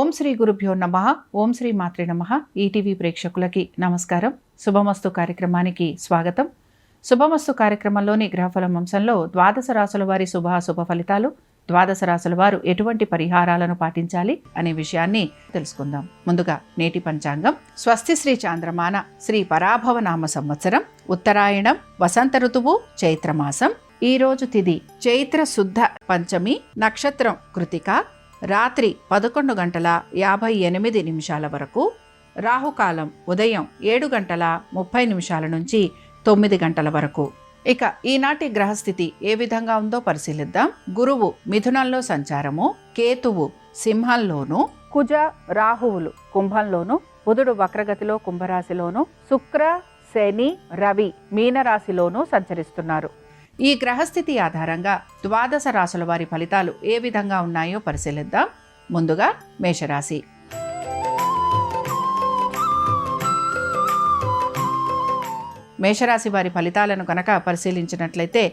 ఓం శ్రీ గురుభ్యో నమః. ఓం శ్రీ మాత్రే నమః. ఈటీవీ ప్రేక్షకులకి నమస్కారం. శుభమస్తు కార్యక్రమానికి స్వాగతం. శుభమస్తు కార్యక్రమంలోని గ్రహఫలం అంశంలో ద్వాదశ రాశుల వారి శుభాశుభ ఫలితాలు, ద్వాదశ రాశుల వారు ఎటువంటి పరిహారాలను పాటించాలి అనే విషయాన్ని తెలుసుకుందాం. ముందుగా నేటి పంచాంగం. స్వస్తి శ్రీ చాంద్రమాన శ్రీ పరాభవ నామ సంవత్సరం, ఉత్తరాయణం, వసంత ఋతువు, చైత్రమాసం. ఈ రోజు తిథి చైత్ర శుద్ధ పంచమి, నక్షత్రం కృతిక, రాత్రి 11:58 వరకు, రాహుకాలం ఉదయం 7:30 నుంచి 9 వరకు. ఇక ఈనాటి గ్రహస్థితి ఏ విధంగా ఉందో పరిశీలిద్దాం. గురువు మిథునంలో సంచారము, కేతువు సింహంలోను, కుజ రాహువులు కుంభంలోను, బుధుడు వక్రగతిలో కుంభరాశిలోను, శుక్ర శని రవి మీనరాశిలోను సంచరిస్తున్నారు. ఈ గ్రహస్థితి ఆధారంగా ద్వాదశ రాశుల వారి ఫలితాలు ఏ విధంగా ఉన్నాయో పరిశీలిద్దాం. ముందుగా మేషరాశి. మేషరాశి వారి ఫలితాలను కనుక పరిశీలించినట్లయితే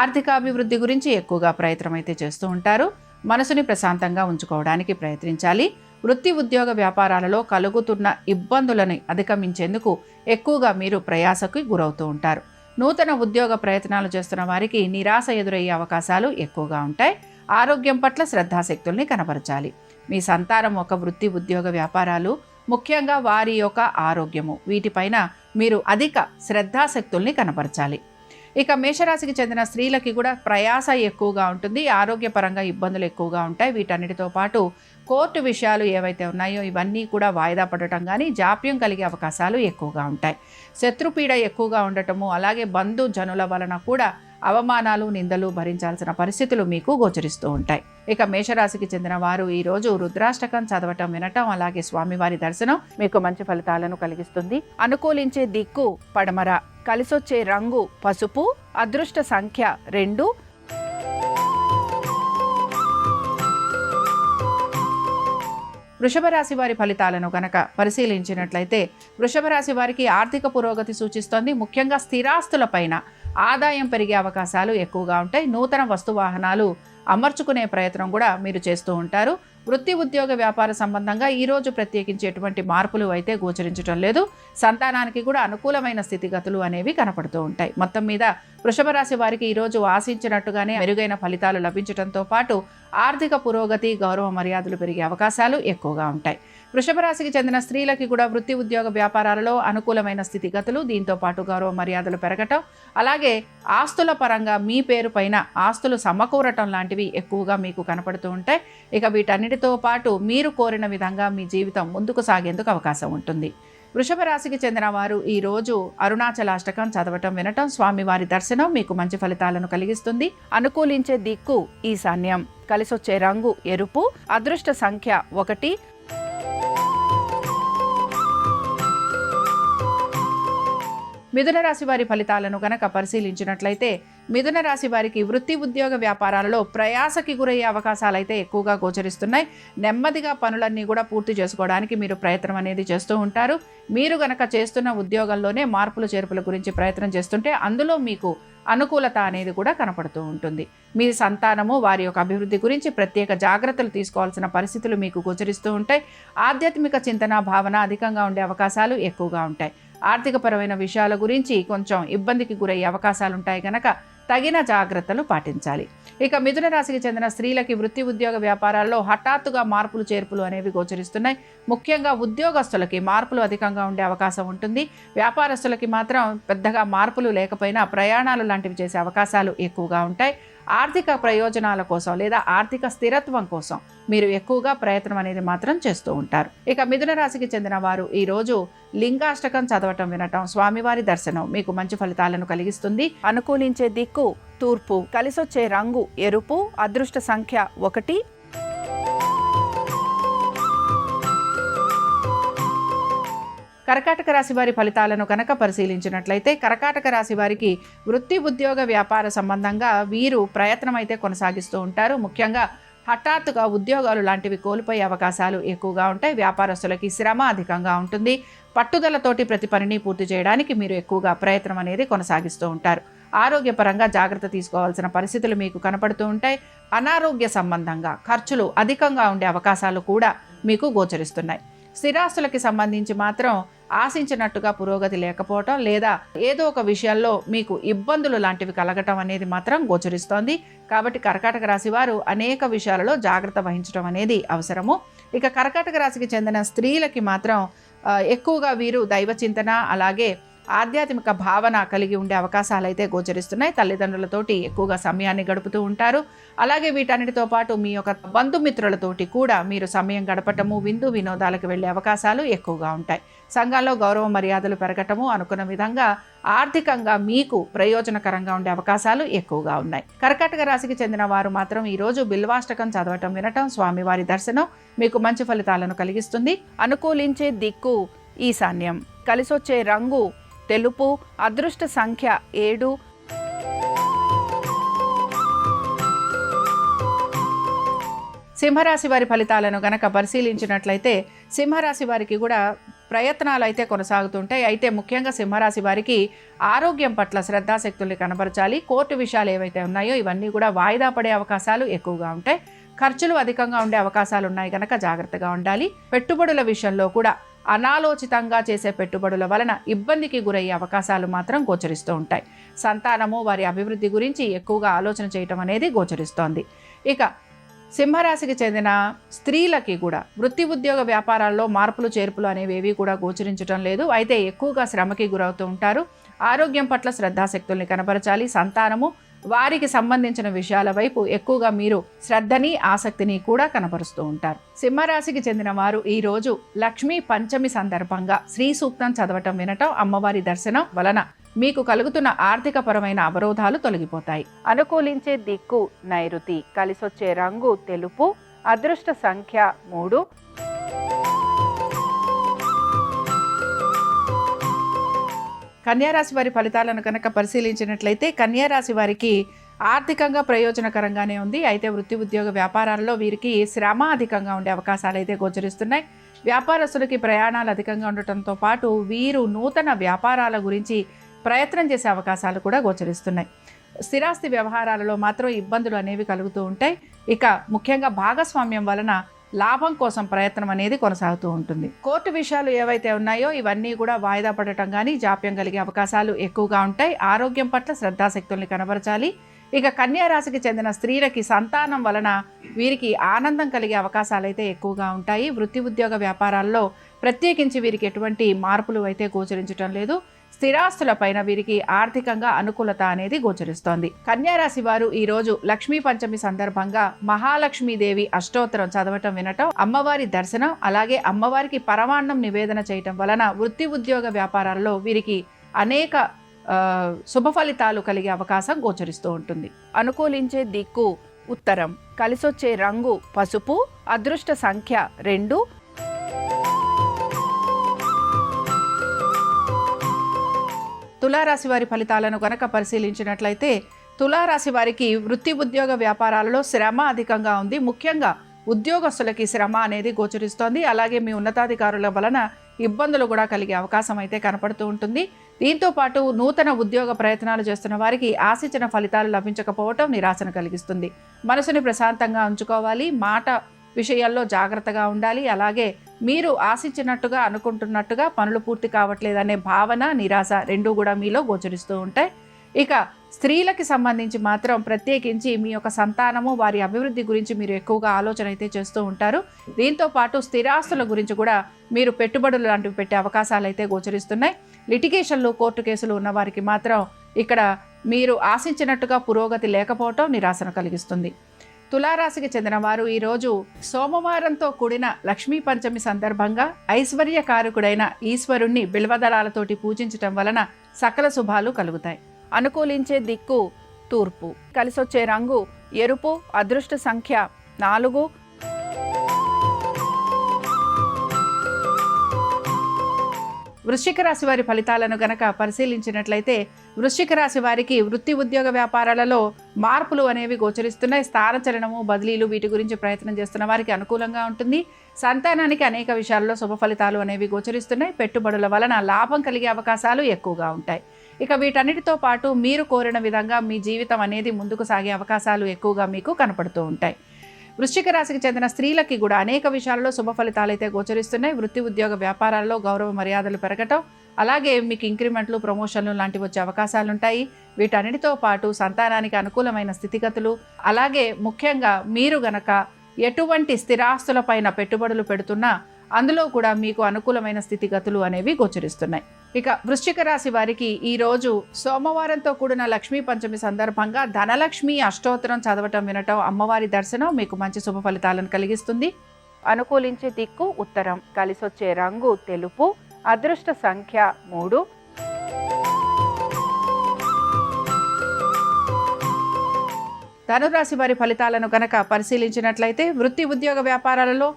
ఆర్థికాభివృద్ధి గురించి ఎక్కువగా ప్రయత్నం అయితే చేస్తూ ఉంటారు. మనసుని ప్రశాంతంగా ఉంచుకోవడానికి ప్రయత్నించాలి. వృత్తి ఉద్యోగ వ్యాపారాలలో కలుగుతున్న ఇబ్బందులను అధిగమించేందుకు ఎక్కువగా మీరు ప్రయాసకు గురవుతూ ఉంటారు. నూతన ఉద్యోగ ప్రయత్నాలు చేస్తున్న వారికి నిరాశ ఎదురయ్యే అవకాశాలు ఎక్కువగా ఉంటాయి. ఆరోగ్యం పట్ల శ్రద్ధాశక్తుల్ని కనబరచాలి. మీ సంతానం ఒక వృత్తి ఉద్యోగ వ్యాపారాలు, ముఖ్యంగా వారి యొక్క ఆరోగ్యము, వీటిపైన మీరు అధిక శ్రద్ధాశక్తుల్ని కనబరచాలి. ఇక మేషరాశికి చెందిన స్త్రీలకి కూడా ప్రయాస ఎక్కువగా ఉంటుంది. ఆరోగ్యపరంగా ఇబ్బందులు ఎక్కువగా ఉంటాయి. వీటన్నిటితో పాటు కోర్టు విషయాలు ఏవైతే ఉన్నాయో ఇవన్నీ కూడా వాయిదా పడటం కానీ జాప్యం కలిగే అవకాశాలు ఎక్కువగా ఉంటాయి. శత్రుపీడ ఎక్కువగా ఉండటము, అలాగే బంధు జనుల వలన కూడా అవమానాలు నిందలు భరించాల్సిన పరిస్థితులు మీకు గోచరిస్తూ ఉంటాయి. ఇక మేషరాశికి చెందిన వారు ఈరోజు రుద్రాష్టకం చదవటం, వినటం, అలాగే స్వామివారి దర్శనం మీకు మంచి ఫలితాలను కలిగిస్తుంది. అనుకూలించే దిక్కు పడమర, కలిసొచ్చే రంగు పసుపు, అదృష్ట సంఖ్య 2. వృషభ రాశి వారి ఫలితాలను కనుక పరిశీలించినట్లయితే వృషభ రాశి వారికి ఆర్థిక పురోగతి సూచిస్తోంది. ముఖ్యంగా స్థిరాస్తులపైన ఆదాయం పెరిగే అవకాశాలు ఎక్కువగా ఉంటాయి. నూతన వస్తువాహనాలు అమర్చుకునే ప్రయత్నం కూడా మీరు చేస్తూ ఉంటారు. వృత్తి ఉద్యోగ వ్యాపార సంబంధంగా ఈరోజు ప్రత్యేకించి ఎటువంటి మార్పులు అయితే గోచరించడం లేదు. సంతానానికి కూడా అనుకూలమైన స్థితిగతులు అనేవి కనపడుతూ ఉంటాయి. మొత్తం మీద వృషభ రాశి వారికి ఈరోజు ఆశించినట్టుగానే మెరుగైన ఫలితాలు లభించడంతో పాటు ఆర్థిక పురోగతి, గౌరవ మర్యాదలు పెరిగే అవకాశాలు ఎక్కువగా ఉంటాయి. వృషభ రాశికి చెందిన స్త్రీలకి కూడా వృత్తి ఉద్యోగ వ్యాపారాలలో అనుకూలమైన స్థితిగతులు, దీంతో పాటు గౌరవ మర్యాదలు పెరగటం, అలాగే ఆస్తుల పరంగా మీ పేరు పైన ఆస్తులు సమకూరటం లాంటివి ఎక్కువగా మీకు కనపడుతూ ఉంటాయి. ఇక వీటన్నిటితో పాటు మీరు కోరిన విధంగా మీ జీవితం ముందుకు సాగేందుకు అవకాశం ఉంటుంది. వృషభ రాశికి చెందిన వారు ఈరోజు అరుణాచలాష్టకం చదవటం, వినటం, స్వామివారి దర్శనం మీకు మంచి ఫలితాలను కలిగిస్తుంది. అనుకూలించే దిక్కు ఈశాన్యం, కలిసొచ్చే రంగు ఎరుపు, అదృష్ట సంఖ్య 1. మిథున రాశి వారి ఫలితాలను గనక పరిశీలించినట్లయితే మిథున రాశి వారికి వృత్తి ఉద్యోగ వ్యాపారాలలో ప్రయాసకి గురయ్యే అవకాశాలు అయితే ఎక్కువగా గోచరిస్తున్నాయి. నెమ్మదిగా పనులన్నీ కూడా పూర్తి చేసుకోవడానికి మీరు ప్రయత్నం అనేది చేస్తూ ఉంటారు. మీరు గనక చేస్తున్న ఉద్యోగంలోనే మార్పులు చేర్పుల గురించి ప్రయత్నం చేస్తుంటే అందులో మీకు అనుకూలత అనేది కూడా కనపడుతూ ఉంటుంది. మీ సంతానము వారి యొక్క అభివృద్ధి గురించి ప్రత్యేక జాగ్రత్తలు తీసుకోవాల్సిన పరిస్థితులు మీకు గోచరిస్తూ ఉంటాయి. ఆధ్యాత్మిక చింతన భావన అధికంగా ఉండే అవకాశాలు ఎక్కువగా ఉంటాయి. ఆర్థికపరమైన విషయాల గురించి కొంచెం ఇబ్బందికి గురయ్యే అవకాశాలు ఉంటాయి కనుక తగిన జాగ్రత్తలు పాటించాలి. ఇక మిథున రాశికి చెందిన స్త్రీలకి వృత్తి ఉద్యోగ వ్యాపారాల్లో హఠాత్తుగా మార్పులు చేర్పులు అనేవి గోచరిస్తున్నాయి. ముఖ్యంగా ఉద్యోగస్తులకి మార్పులు అధికంగా ఉండే అవకాశం ఉంటుంది. వ్యాపారస్తులకి మాత్రం పెద్దగా మార్పులు లేకపోయినా ప్రయాణాలు లాంటివి చేసే అవకాశాలు ఎక్కువగా ఉంటాయి. ఆర్థిక ప్రయోజనాల కోసం లేదా ఆర్థిక స్థిరత్వం కోసం మీరు ఎక్కువగా ప్రయత్నం అనేది మాత్రం చేస్తూ ఉంటారు. ఇక మిథున రాశికి చెందిన వారు ఈరోజు లింగాష్టకం చదవటం, వినటం, స్వామివారి దర్శనం మీకు మంచి ఫలితాలను కలిగిస్తుంది. అనుకూలించే దిక్కు తూర్పు, కలిసొచ్చే రంగు ఎరుపు, అదృష్ట సంఖ్య 1. కర్కాటక రాశి వారి ఫలితాలను కనుక పరిశీలించినట్లయితే కర్కాటక రాశి వారికి వృత్తి ఉద్యోగ వ్యాపార సంబంధంగా వీరు ప్రయత్నం అయితే కొనసాగిస్తూ ఉంటారు. ముఖ్యంగా హఠాత్తుగా ఉద్యోగాలు లాంటివి కోల్పోయే అవకాశాలు ఎక్కువగా ఉంటాయి. వ్యాపారస్తులకి శ్రమ అధికంగా ఉంటుంది. పట్టుదలతోటి ప్రతి పనిని పూర్తి చేయడానికి మీరు ఎక్కువగా ప్రయత్నం అనేది కొనసాగిస్తూ ఉంటారు. ఆరోగ్యపరంగా జాగ్రత్త తీసుకోవాల్సిన పరిస్థితులు మీకు కనపడుతూ ఉంటాయి. అనారోగ్య సంబంధంగా ఖర్చులు అధికంగా ఉండే అవకాశాలు కూడా మీకు గోచరిస్తున్నాయి. స్థిరాస్తులకి సంబంధించి మాత్రం ఆశించినట్టుగా పురోగతి లేకపోవటం లేదా ఏదో ఒక విషయాల్లో మీకు ఇబ్బందులు లాంటివి కలగటం అనేది మాత్రం గోచరిస్తోంది. కాబట్టి కర్కాటక రాశి వారు అనేక విషయాలలో జాగ్రత్త వహించడం అనేది అవసరము. ఇక కర్కాటక రాశికి చెందిన స్త్రీలకి మాత్రం ఎక్కువగా వీరు దైవ చింతన అలాగే ఆధ్యాత్మిక భావన కలిగి ఉండే అవకాశాలు అయితే గోచరిస్తున్నాయి. తల్లిదండ్రులతోటి ఎక్కువగా సమయాన్ని గడుపుతూ ఉంటారు. అలాగే వీటన్నిటితో పాటు మీ యొక్క బంధుమిత్రులతోటి కూడా మీరు సమయం గడపటము, విందు వినోదాలకు వెళ్ళే అవకాశాలు ఎక్కువగా ఉంటాయి. సంఘంలో గౌరవ మర్యాదలు పెరగటము, అనుకున్న విధంగా ఆర్థికంగా మీకు ప్రయోజనకరంగా ఉండే అవకాశాలు ఎక్కువగా ఉన్నాయి. కర్కాటక రాశికి చెందిన వారు మాత్రం ఈరోజు బిల్వాష్టకం చదవటం, వినటం, స్వామివారి దర్శనం మీకు మంచి ఫలితాలను కలిగిస్తుంది. అనుకూలించే దిక్కు ఈశాన్యం, కలిసొచ్చే రంగు తెలుపు, అదృష్ట సంఖ్య 7. సింహరాశి వారి ఫలితాలను గనక పరిశీలించినట్లయితే సింహరాశి వారికి కూడా ప్రయత్నాలు అయితే కొనసాగుతుంటాయి. అయితే ముఖ్యంగా సింహరాశి వారికి ఆరోగ్యం పట్ల శ్రద్ధాశక్తుల్ని కనబరచాలి. కోర్టు విషయాలు ఏవైతే ఉన్నాయో ఇవన్నీ కూడా వాయిదా పడే అవకాశాలు ఎక్కువగా ఉంటాయి. ఖర్చులు అధికంగా ఉండే అవకాశాలు ఉన్నాయి కనుక జాగ్రత్తగా ఉండాలి. పెట్టుబడుల విషయంలో కూడా అనాలోచితంగా చేసే పెట్టుబడుల వలన ఇబ్బందికి గురయ్యే అవకాశాలు మాత్రం గోచరిస్తూ ఉంటాయి. సంతానము వారి అభివృద్ధి గురించి ఎక్కువగా ఆలోచన చేయటం అనేది గోచరిస్తోంది. ఇక సింహరాశికి చెందిన స్త్రీలకి కూడా వృత్తి ఉద్యోగ వ్యాపారాల్లో మార్పులు చేర్పులు అనేవి కూడా గోచరించడం లేదు. అయితే ఎక్కువగా శ్రమకి గురవుతూ ఉంటారు. ఆరోగ్యం పట్ల శ్రద్ధాశక్తుల్ని కనబరచాలి. సంతానము వారికి సంబంధించిన విషయాల వైపు ఎక్కువగా మీరు శ్రద్ధని ఆసక్తిని కూడా కనపరుస్తూ ఉంటారు. సింహరాశికి చెందిన వారు ఈరోజు లక్ష్మీ పంచమి సందర్భంగా శ్రీ సూక్తం చదవటం, వినటం, అమ్మవారి దర్శనం వలన మీకు కలుగుతున్న ఆర్థిక పరమైన అవరోధాలు తొలగిపోతాయి. అనుకూలించే దిక్కు నైరుతి, కలిసొచ్చే రంగు తెలుపు, అదృష్ట సంఖ్య 3. కన్యారాశి వారి ఫలితాలను కనుక పరిశీలించినట్లయితే కన్యారాశి వారికి ఆర్థికంగా ప్రయోజనకరంగానే ఉంది. అయితే వృత్తి ఉద్యోగ వ్యాపారాల్లో వీరికి శ్రమ అధికంగా ఉండే అవకాశాలు అయితే గోచరిస్తున్నాయి. వ్యాపారస్తులకి ప్రయాణాలు అధికంగా ఉండటంతో పాటు వీరు నూతన వ్యాపారాల గురించి ప్రయత్నం చేసే అవకాశాలు కూడా గోచరిస్తున్నాయి. స్థిరాస్తి వ్యవహారాలలో మాత్రం ఇబ్బందులు అనేవి కలుగుతూ ఉంటాయి. ఇక ముఖ్యంగా భాగస్వామ్యం వలన లాభం కోసం ప్రయత్నం అనేది కొనసాగుతూ ఉంటుంది. కోర్టు విషయాలు ఏవైతే ఉన్నాయో ఇవన్నీ కూడా వాయిదా పడటం కానీ జాప్యం కలిగే అవకాశాలు ఎక్కువగా ఉంటాయి. ఆరోగ్యం పట్ల శ్రద్ధాశక్తుల్ని కనబరచాలి. ఇక కన్యా రాశికి చెందిన స్త్రీలకి సంతానం వలన వీరికి ఆనందం కలిగే అవకాశాలు అయితే ఎక్కువగా ఉంటాయి. వృత్తి ఉద్యోగ వ్యాపారాల్లో ప్రత్యేకించి వీరికి ఎటువంటి మార్పులు అయితే గోచరించడం లేదు. స్థిరాస్తులపైన వీరికి ఆర్థికంగా అనుకూలత అనేది గోచరిస్తోంది. కన్యారాశి వారు ఈరోజు లక్ష్మీ పంచమి సందర్భంగా మహాలక్ష్మీదేవి అష్టోత్తరం చదవటం, వినటం, అమ్మవారి దర్శనం, అలాగే అమ్మవారికి పరమాన్నం నివేదన చేయటం వలన వృత్తి ఉద్యోగ వ్యాపారాల్లో వీరికి అనేక శుభ ఫలితాలు కలిగే అవకాశం గోచరిస్తూ ఉంటుంది. అనుకూలించే దిక్కు ఉత్తరం, కలిసొచ్చే రంగు పసుపు, అదృష్ట సంఖ్య 2. తులారాశి వారి ఫలితాలను కనుక పరిశీలించినట్లయితే తులారాశి వారికి వృత్తి ఉద్యోగ వ్యాపారాలలో శ్రమ అధికంగా ఉంది. ముఖ్యంగా ఉద్యోగస్తులకి శ్రమ అనేది గోచరిస్తోంది. అలాగే మీ ఉన్నతాధికారుల వలన ఇబ్బందులు కూడా కలిగే అవకాశం అయితే కనపడుతూ ఉంటుంది. దీంతో పాటు నూతన ఉద్యోగ ప్రయత్నాలు చేస్తున్న వారికి ఆశించిన ఫలితాలు లభించకపోవటం నిరాశను కలిగిస్తుంది. మనసుని ప్రశాంతంగా ఉంచుకోవాలి. మాట విషయాల్లో జాగ్రత్తగా ఉండాలి. అలాగే మీరు ఆశించినట్టుగా అనుకుంటున్నట్టుగా పనులు పూర్తి కావట్లేదనే భావన, నిరాశ రెండూ కూడా మీలో గోచరిస్తూ ఉంటాయి. ఇక స్త్రీలకి సంబంధించి మాత్రం ప్రత్యేకించి మీ యొక్క సంతానము వారి అభివృద్ధి గురించి మీరు ఎక్కువగా ఆలోచన అయితే చేస్తూ ఉంటారు. దీంతో పాటు స్థిరాస్తుల గురించి కూడా మీరు పెట్టుబడులు లాంటివి పెట్టే అవకాశాలు అయితే గోచరిస్తున్నాయి. లిటిగేషన్లు, కోర్టు కేసులు ఉన్న వారికి మాత్రం ఇక్కడ మీరు ఆశించినట్టుగా పురోగతి లేకపోవటం నిరాశను కలిగిస్తుంది. తులారాశికి చెందిన వారు ఈరోజు సోమవారంతో కూడిన లక్ష్మీ పంచమి సందర్భంగా ఐశ్వర్యకారకుడైన ఈశ్వరుణ్ణి బిల్వదళాలతోటి పూజించటం వలన సకల శుభాలు కలుగుతాయి. అనుకూలించే దిక్కు తూర్పు, కలిసొచ్చే రంగు ఎరుపు, అదృష్ట సంఖ్య 4. వృశ్చిక రాశి వారి ఫలితాలను గనక పరిశీలించినట్లయితే వృశ్చిక రాశి వారికి వృత్తి ఉద్యోగ వ్యాపారాలలో మార్పులు అనేవి గోచరిస్తున్నాయి. స్థానచలనము, బదిలీలు వీటి గురించి ప్రయత్నం చేస్తున్న వారికి అనుకూలంగా ఉంటుంది. సంతానానికి అనేక విషయాల్లో శుభ ఫలితాలు అనేవి గోచరిస్తున్నాయి. పెట్టుబడుల వలన లాభం కలిగే అవకాశాలు ఎక్కువగా ఉంటాయి. ఇక వీటన్నిటితో పాటు మీరు కోరిన విధంగా మీ జీవితం అనేది ముందుకు సాగే అవకాశాలు ఎక్కువగా మీకు కనపడుతూ ఉంటాయి. వృశ్చిక రాశికి చెందిన స్త్రీలకి కూడా అనేక విషయాలలో శుభ ఫలితాలు అయితే గోచరిస్తున్నాయి. వృత్తి ఉద్యోగ వ్యాపారాల్లో గౌరవ మర్యాదలు పెరగటం, అలాగే మీకు ఇంక్రిమెంట్లు ప్రమోషన్లు లాంటివి వచ్చే అవకాశాలు ఉంటాయి. వీటన్నిటితో పాటు సంతానానికి అనుకూలమైన స్థితిగతులు, అలాగే ముఖ్యంగా మీరు గనక ఎటువంటి స్థిరాస్తులపైన పెట్టుబడులు పెడుతున్నా అందులో కూడా మీకు అనుకూలమైన స్థితిగతులు అనేవి గోచరిస్తున్నాయి. ఇక వృశ్చిక రాశి వారికి ఈరోజు సోమవారంతో కూడిన లక్ష్మీ పంచమి సందర్భంగా ధనలక్ష్మి అష్టోత్తరం చదవటం వినటం, అమ్మవారి దర్శనం మీకు మంచి శుభ ఫలితాలను కలిగిస్తుంది. అనుకూలించే దిక్కు ఉత్తరం, కలిసొచ్చే రంగు తెలుపు, అదృష్ట సంఖ్య 3. ధనురాశి వారి ఫలితాలను కనుక పరిశీలించినట్లయితే వృత్తి ఉద్యోగ వ్యాపారాలలో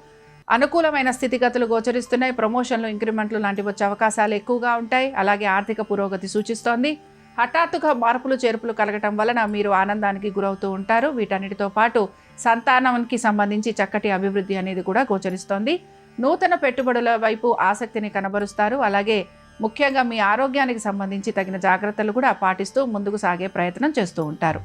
అనుకూలమైన స్థితిగతులు గోచరిస్తున్నాయి. ప్రమోషన్లు, ఇంక్రిమెంట్లు లాంటివి వచ్చే అవకాశాలు ఎక్కువగా ఉంటాయి. అలాగే ఆర్థిక పురోగతి సూచిస్తోంది. హఠాత్తుగా మార్పులు చేర్పులు కలగటం వలన మీరు ఆనందానికి గురవుతూ ఉంటారు. వీటన్నిటితో పాటు సంతానానికి సంబంధించి చక్కటి అభివృద్ధి అనేది కూడా గోచరిస్తోంది. నూతన పెట్టుబడుల వైపు ఆసక్తిని కనబరుస్తారు. అలాగే ముఖ్యంగా మీ ఆరోగ్యానికి సంబంధించి తగిన జాగ్రత్తలు కూడా పాటిస్తూ ముందుకు సాగే ప్రయత్నం చేస్తూ ఉంటారు.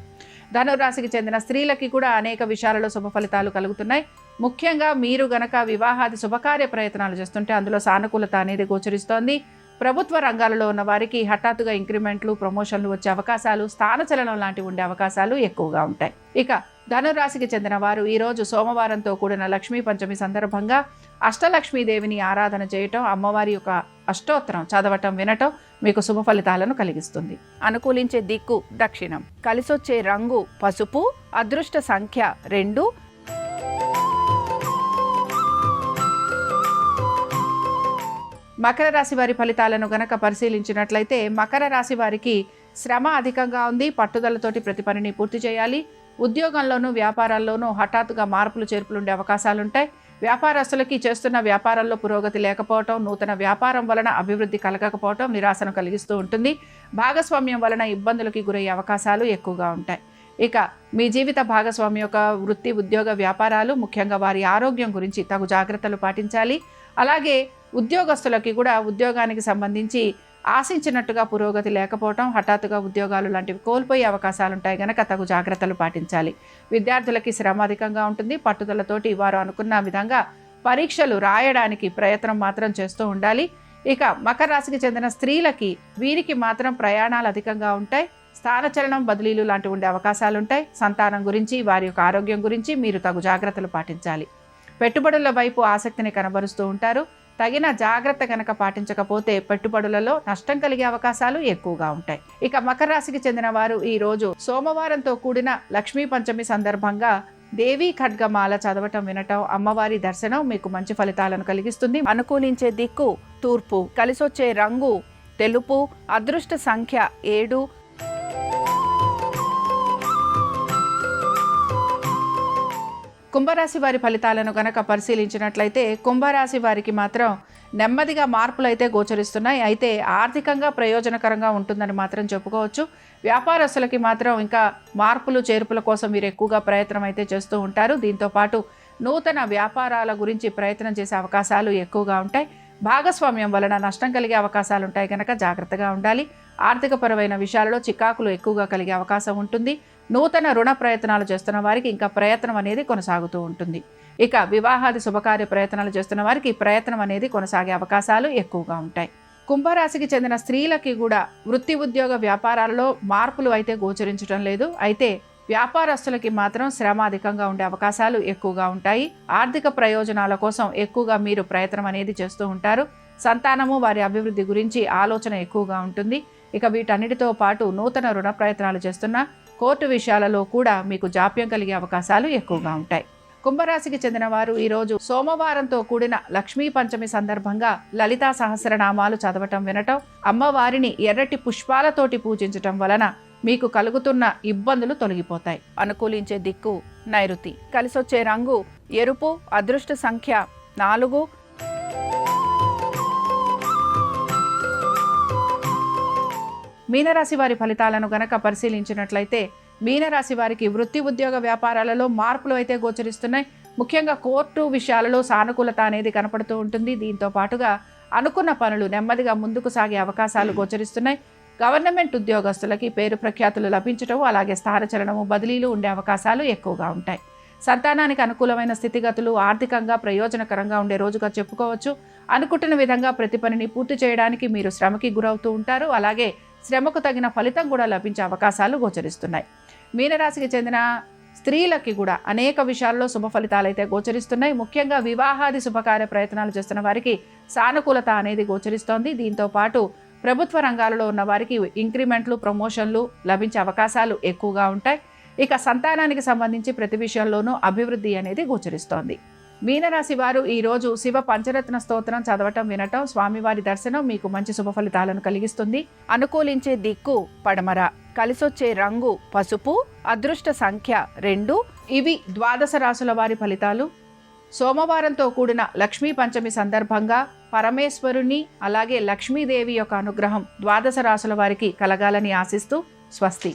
ధనురాశికి చెందిన స్త్రీలకి కూడా అనేక విషయాలలో శుభ ఫలితాలు కలుగుతున్నాయి. ముఖ్యంగా మీరు గనక వివాహాది శుభకార్య ప్రయత్నాలు చేస్తుంటే అందులో సానుకూలత అనేది గోచరిస్తోంది. ప్రభుత్వ రంగాలలో ఉన్న వారికి హఠాత్తుగా ఇంక్రిమెంట్లు, ప్రమోషన్లు వచ్చే అవకాశాలు, స్థానచలనం లాంటివి ఉండే అవకాశాలు ఎక్కువగా ఉంటాయి. ఇక ధనురాశికి చెందిన వారు ఈరోజు సోమవారంతో కూడిన లక్ష్మీ పంచమి సందర్భంగా అష్టలక్ష్మీదేవిని ఆరాధన చేయటం, అమ్మవారి యొక్క అష్టోత్తరం చదవటం వినటం మీకు శుభ ఫలితాలను కలిగిస్తుంది. అనుకూలించే దిక్కు దక్షిణం, కలిసొచ్చే రంగు పసుపు, అదృష్ట సంఖ్య 2. మకర రాశి వారి ఫలితాలను గనక పరిశీలించినట్లయితే మకర రాశి వారికి శ్రమ అధికంగా ఉంది. పట్టుదలతోటి ప్రతి పనిని పూర్తి చేయాలి. ఉద్యోగంలోనూ వ్యాపారాల్లోనూ హఠాత్తుగా మార్పులు చేర్పులు ఉండే అవకాశాలుంటాయి. వ్యాపారస్తులకి చేస్తున్న వ్యాపారంలో పురోగతి లేకపోవటం, నూతన వ్యాపారం వలన అభివృద్ధి కలగకపోవటం నిరాశను కలిగిస్తూ ఉంటుంది. భాగస్వామ్యం వలన ఇబ్బందులకి గురయ్యే అవకాశాలు ఎక్కువగా ఉంటాయి. ఇక మీ జీవిత భాగస్వామి యొక్క వృత్తి ఉద్యోగ వ్యాపారాలు, ముఖ్యంగా వారి ఆరోగ్యం గురించి తగు జాగ్రత్తలు పాటించాలి. అలాగే ఉద్యోగస్తులకి కూడా ఉద్యోగానికి సంబంధించి ఆశించినట్టుగా పురోగతి లేకపోవటం, హఠాత్తుగా ఉద్యోగాలు లాంటివి కోల్పోయే అవకాశాలు ఉంటాయి కనుక తగు జాగ్రత్తలు పాటించాలి. విద్యార్థులకి శ్రమ అధికంగా ఉంటుంది. పట్టుదలతోటి వారు అనుకున్న విధంగా పరీక్షలు రాయడానికి ప్రయత్నం మాత్రం చేస్తూ ఉండాలి. ఇక మకర రాశికి చెందిన స్త్రీలకి వీరికి మాత్రం ప్రయాణాలు అధికంగా ఉంటాయి. స్థానచలనం, బదిలీలు లాంటివి ఉండే అవకాశాలు ఉంటాయి. సంతానం గురించి, వారి యొక్క ఆరోగ్యం గురించి మీరు తగు జాగ్రత్తలు పాటించాలి. పెట్టుబడుల వైపు ఆసక్తిని కనబరుస్తూ ఉంటారు. తగిన జాగ్రత్త కనుక పాటించకపోతే పెట్టుబడులలో నష్టం కలిగే అవకాశాలు ఎక్కువగా ఉంటాయి. ఇక మకర రాశికి చెందిన వారు ఈ రోజు సోమవారంతో కూడిన లక్ష్మీ పంచమి సందర్భంగా దేవీ ఖడ్గమాల చదవటం వినటం, అమ్మవారి దర్శనం మీకు మంచి ఫలితాలను కలిగిస్తుంది. అనుకూలించే దిక్కు తూర్పు, కలిసొచ్చే రంగు తెలుపు, అదృష్ట సంఖ్య 7. కుంభరాశి వారి ఫలితాలను గనక పరిశీలించినట్లయితే కుంభరాశి వారికి మాత్రం నెమ్మదిగా మార్పులు అయితే గోచరిస్తున్నాయి. అయితే ఆర్థికంగా ప్రయోజనకరంగా ఉంటుందని మాత్రం చెప్పుకోవచ్చు. వ్యాపారస్తులకి మాత్రం ఇంకా మార్పులు చేర్పుల కోసం మీరు ఎక్కువగా ప్రయత్నం అయితే చేస్తూ ఉంటారు. దీంతోపాటు నూతన వ్యాపారాల గురించి ప్రయత్నం చేసే అవకాశాలు ఎక్కువగా ఉంటాయి. భాగస్వామ్యం వలన నష్టం కలిగే అవకాశాలు ఉంటాయి కనుక జాగ్రత్తగా ఉండాలి. ఆర్థికపరమైన విషయాలలో చికాకులు ఎక్కువగా కలిగే అవకాశం ఉంటుంది. నూతన రుణ ప్రయత్నాలు చేస్తున్న వారికి ఇంకా ప్రయత్నం అనేది కొనసాగుతూ ఉంటుంది. ఇక వివాహాది శుభకార్య ప్రయత్నాలు చేస్తున్న వారికి ఈ ప్రయత్నం అనేది కొనసాగే అవకాశాలు ఎక్కువగా ఉంటాయి. కుంభరాశికి చెందిన స్త్రీలకి కూడా వృత్తి ఉద్యోగ వ్యాపారాలలో మార్పులు అయితే గోచరించడం లేదు. అయితే వ్యాపారస్తులకి మాత్రం శ్రమ అధికంగా ఉండే అవకాశాలు ఎక్కువగా ఉంటాయి. ఆర్థిక ప్రయోజనాల కోసం ఎక్కువగా మీరు ప్రయత్నం అనేది చేస్తూ ఉంటారు. సంతానము, వారి అభివృద్ధి గురించి ఆలోచన ఎక్కువగా ఉంటుంది. ఇక వీటన్నిటితో పాటు నూతన రుణ ప్రయత్నాలు చేస్తున్న కోర్టు విషయాలలో కూడా మీకు జాప్యం కలిగే అవకాశాలు ఎక్కువగా ఉంటాయి. కుంభరాశికి చెందిన వారు ఈరోజు సోమవారంతో కూడిన లక్ష్మీ పంచమి సందర్భంగా లలితా సహస్రనామాలు చదవటం వినటం, అమ్మవారిని ఎర్రటి పుష్పాలతోటి పూజించటం వలన మీకు కలుగుతున్న ఇబ్బందులు తొలగిపోతాయి. అనుకూలించే దిక్కు నైరుతి, కలిసొచ్చే రంగు ఎరుపు, అదృష్ట సంఖ్య 4. మీనరాశి వారి ఫలితాలను గనక పరిశీలించినట్లయితే మీనరాశి వారికి వృత్తి ఉద్యోగ వ్యాపారాలలో మార్పులు అయితే గోచరిస్తున్నాయి. ముఖ్యంగా కోర్టు విషయాలలో సానుకూలత అనేది కనపడుతూ ఉంటుంది. దీంతో పాటుగా అనుకున్న పనులు నెమ్మదిగా ముందుకు సాగే అవకాశాలు గోచరిస్తున్నాయి. గవర్నమెంట్ ఉద్యోగస్తులకి పేరు ప్రఖ్యాతులు లభించటం, అలాగే స్థానచలనము, బదిలీలు ఉండే అవకాశాలు ఎక్కువగా ఉంటాయి. సంతానానికి అనుకూలమైన స్థితిగతులు, ఆర్థికంగా ప్రయోజనకరంగా ఉండే రోజుగా చెప్పుకోవచ్చు. అనుకుంటున్న విధంగా ప్రతి పనిని పూర్తి చేయడానికి మీరు శ్రమకి గురవుతూ ఉంటారు. అలాగే శ్రమకు తగిన ఫలితం కూడా లభించే అవకాశాలు గోచరిస్తున్నాయి. మీనరాశికి చెందిన స్త్రీలకి కూడా అనేక విషయాల్లో శుభ ఫలితాలు అయితే గోచరిస్తున్నాయి. ముఖ్యంగా వివాహాది శుభకార్య ప్రయత్నాలు చేస్తున్న వారికి సానుకూలత అనేది గోచరిస్తోంది. దీంతో పాటు ప్రభుత్వ రంగాలలో ఉన్న వారికి ఇంక్రిమెంట్లు, ప్రమోషన్లు లభించే అవకాశాలు ఎక్కువగా ఉంటాయి. ఇక సంతానానికి సంబంధించి ప్రతి విషయంలోనూ అభివృద్ధి అనేది గోచరిస్తోంది. మీనరాశి వారు ఈరోజు శివ పంచరత్న స్తోత్రం చదవటం, వినటం, స్వామివారి దర్శనం మీకు మంచి శుభ ఫలితాలను కలిగిస్తుంది. అనుకూలించే దిక్కు పడమర, కలిసొచ్చే రంగు పసుపు, అదృష్ట సంఖ్య 2. ఇవి ద్వాదశ రాశుల వారి ఫలితాలు. సోమవారంతో కూడిన లక్ష్మీ పంచమి సందర్భంగా పరమేశ్వరుని అలాగే లక్ష్మీదేవి యొక్క అనుగ్రహం ద్వాదశ రాశుల వారికి కలగాలని ఆశిస్తూ స్వస్తి.